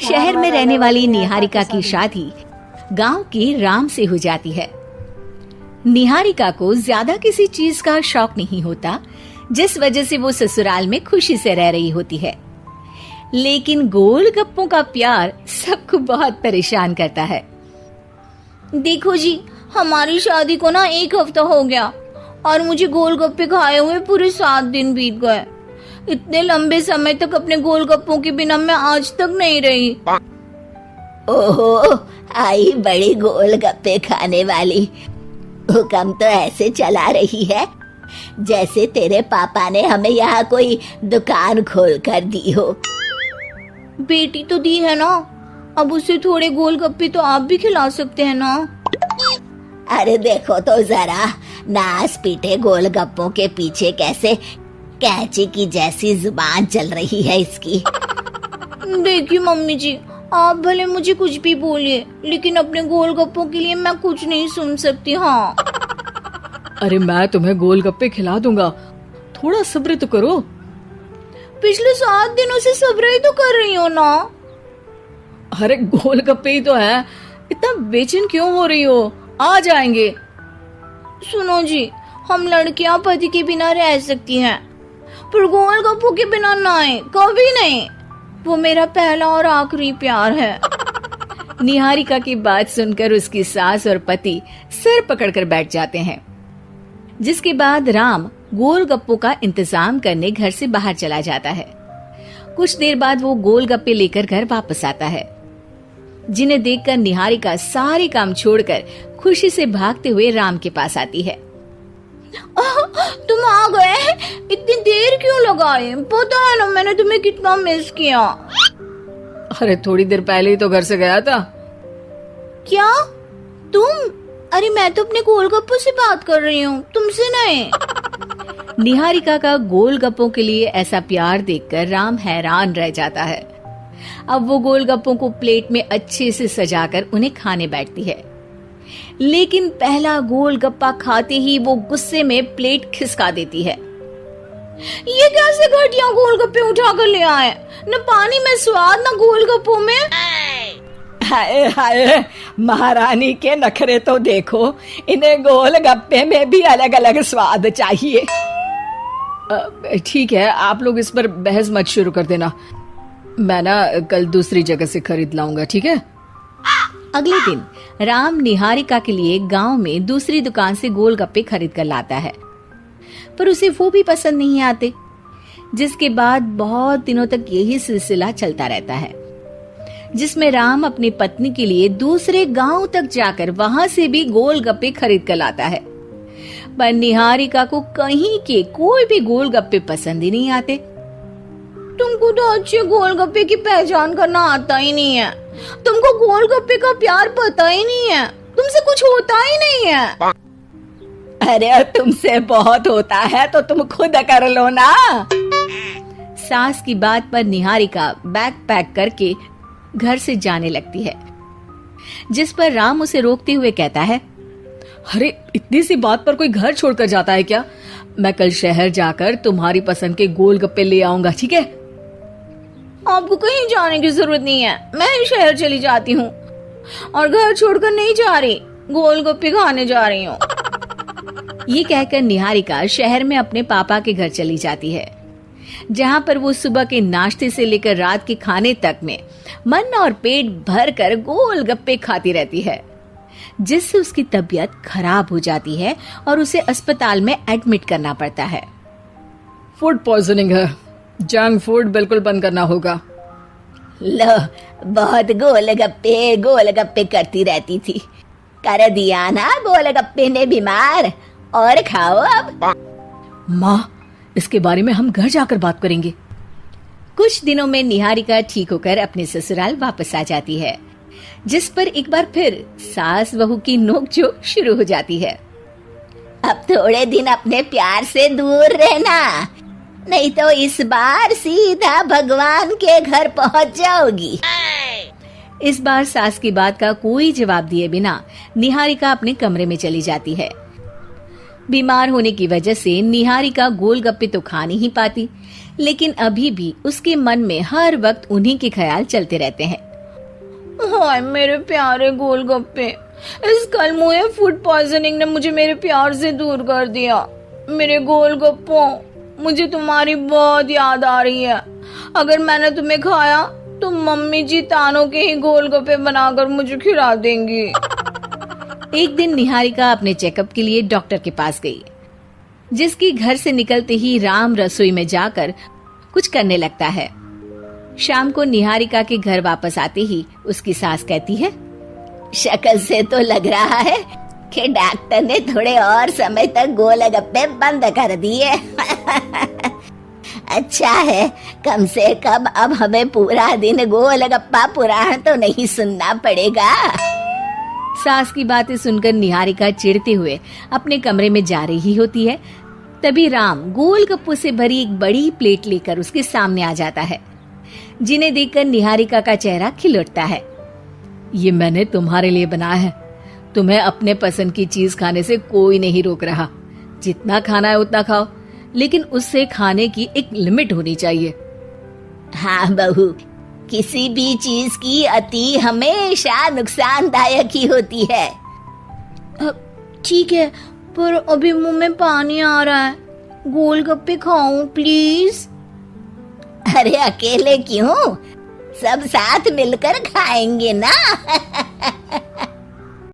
शहर में रहने वाली निहारिका की शादी गांव के राम से हो जाती है। निहारिका को ज्यादा किसी चीज का शौक नहीं होता, जिस वजह से वो ससुराल में खुशी से रह रही होती है। लेकिन गोलगप्पों का प्यार सबको बहुत परेशान करता है। देखो जी, हमारी शादी को ना 1 हफ्ता हो गया और मुझे गोलगप्पे खाए हुए पूरे 7 दिन बीत गए। इतने लंबे समय तक अपने गोलगप्पों के बिना मैं आज तक नहीं रही। ओहो, आई बड़ी गोलगप्पे खाने वाली। हुक्म तो ऐसे चला रही है जैसे तेरे पापा ने हमें यहाँ कोई दुकान खोल कर दी हो। बेटी तो दी है ना, अब उसे थोड़े गोलगप्पे तो आप भी खिला सकते हैं ना। अरे देखो तो जरा, नास पीटे गोलगप्पों के पीछे कैसे कैंची की जैसी जुबान चल रही है इसकी। देखिए मम्मी जी, आप भले मुझे कुछ भी बोलिए, लेकिन अपने गोलगप्पों के लिए मैं कुछ नहीं सुन सकती। हाँ, अरे मैं तुम्हें गोलगप्पे खिला दूंगा, थोड़ा सब्र तो करो। पिछले 7 दिनों से सब्र ही तो कर रही हो ना। अरे गोलगप्पे ही तो है, इतना बेचैन क्यों हो रही हो? आ जाएंगे। सुनो जी, हम लड़कियां पति के बिना रह सकती हैं, पर गोलगप्पों के बिना नहीं, कभी नहीं। वो मेरा पहला और आखिरी प्यार है। निहारिका की बात सुनकर उसकी सास और पति सिर पकड़कर बैठ जाते हैं। जिसके बाद राम गोलगप्पों का इंतजाम करने घर से बाहर चला जाता है। कुछ देर बाद वो गोलगप्पे लेकर घर वापस आता है, जिन्हें देखकर निहारिका सारे काम छोड़कर खुशी से भागते हुए राम के पास आती है। तुम आ गए? इतनी देर क्यों लगाई? पता है ना मैंने तुम्हें कितना मिस किया। अरे थोड़ी देर पहले ही तो घर से गया था। क्या तुम? अरे मैं तो अपने गोलगप्पों से बात कर रही हूँ, तुमसे नहीं। निहारिका का गोलगप्पों के लिए ऐसा प्यार देखकर राम हैरान रह जाता है। अब वो गोलगप्पों को प्लेट में अच्छे से सजाकर उन्हें खाने बैठती है, लेकिन पहला गोलगप्पा खाते ही वो गुस्से में प्लेट खिसका देती है। ये कैसे घटिया गोलगप्पे उठा कर ले आए? न पानी में स्वाद, न गोलगप्पों में। हाय हाय, महारानी के नखरे तो देखो, इन्हें गोलगप्पे में भी अलग अलग स्वाद चाहिए। ठीक है, आप लोग इस पर बहस मत शुरू कर देना, मैं ना कल दूसरी जगह से खरीद लाऊंगा, ठीक है? अगले दिन राम निहारिका के लिए गांव में दूसरी दुकान से गोलगप्पे खरीद कर लाता है, पर उसे वो भी पसंद नहीं आते। जिसके बाद बहुत दिनों तक यही सिलसिला चलता रहता है, जिसमें राम अपनी पत्नी के लिए दूसरे गांव तक जाकर वहां से भी गोलगप्पे खरीद कर लाता है। पर निहारिका को कहीं के कोई भी गोलगप्पे पसंद ही नहीं आते। तुमको तो अच्छे गोलगप्पे की पहचान करना आता ही नहीं है। तुमको गोलगप्पे का प्यार पता ही नहीं है, तुमसे कुछ होता ही नहीं है। अरे तुमसे बहुत होता है तो तुम खुद कर लो ना। सास की बात पर निहारिका बैग पैक करके घर से जाने लगती है, जिस पर राम उसे रोकते हुए कहता है, अरे इतनी सी बात पर कोई घर छोड़कर जाता है क्या? मैं कल शहर जाकर तुम्हारी पसंद के गोलगप्पे ले आऊंगा, ठीक है? आपको कहीं जाने की जरूरत नहीं है, मैं ही शहर चली जाती हूँ और घर छोड़कर नहीं जा रही, गोलगप्पे खाने जा रही हूँ। ये कहकर निहारिका शहर में अपने पापा के घर चली जाती है, जहाँ पर वो सुबह के नाश्ते से लेकर रात के खाने तक में मन और पेट भर कर गोलगप्पे खाती रहती है, जिससे उसकी तबीयत खराब हो जाती है और उसे अस्पताल में एडमिट करना पड़ता है। फूड पॉइजनिंग है, जंक फूड बिल्कुल बंद करना होगा। लो, बहुत गोलगप्पे गोलगप्पे करती रहती थी, कर दिया ना गोलगप्पे ने बीमार। और खाओ अब। माँ, इसके बारे में हम घर जाकर बात करेंगे। कुछ दिनों में निहारिका ठीक होकर अपने ससुराल वापस आ जाती है, जिस पर एक बार फिर सास बहू की नोकझोंक शुरू हो जाती है। अब थोड़े दिन अपने प्यार से दूर रहना, नहीं तो इस बार सीधा भगवान के घर पहुंच जाओगी। इस बार सास की बात का कोई जवाब दिए बिना निहारिका अपने कमरे में चली जाती है। बीमार होने की वजह से निहारिका गोलगप्पे तो खा नहीं पाती, लेकिन अभी भी उसके मन में हर वक्त उन्हीं के ख्याल चलते रहते हैं। हाय मेरे प्यारे गोलगप्पे, इस कल मुझे फूड पॉइजनिंग ने मुझे मेरे प्यार से दूर कर दिया। मेरे गोलगप्पों, मुझे तुम्हारी बहुत याद आ रही है। अगर मैंने तुम्हें खाया तो मम्मी जी तानों के ही गोलगप्पे बनाकर मुझे खिला देंगी। एक दिन निहारिका अपने चेकअप के लिए डॉक्टर के पास गई, जिसकी घर से निकलते ही राम रसोई में जाकर कुछ करने लगता है। शाम को निहारिका के घर वापस आते ही उसकी सास कहती है, शक्ल से तो लग रहा है कि डॉक्टर ने थोड़े और समय तक गोलगप्पे बंद कर दिए। अच्छा है, कम से कम अब हमें पूरा दिन गोलगप्पा पुराण तो नहीं सुनना पड़ेगा। सास की बातें सुनकर निहारिका चिढ़ते हुए अपने कमरे में जा रही होती है। तभी राम गोलगप्पों से भरी एक बड़ी प्लेट लेकर उसके सामने आ जाता है, जिन्हें देखकर निहारिका का चेहरा खिल उठता है। ये मैंने तुम्हारे लिए बनाया है। तुम्हें अपने पसंद की चीज खाने से कोई नहीं रोक रहा। जितना खाना है उतना खाओ, लेकिन उससे खाने की एक लिमिट होनी चाहिए। हाँ बहू, किसी भी चीज की अति हमेशा नुकसानदायक ही होती है। ठीक है, पर अभी मुंह में पानी आ रहा है। गोलगप्पे खाऊं प्लीज? अरे अकेले क्यों, सब साथ मिलकर खाएंगे ना।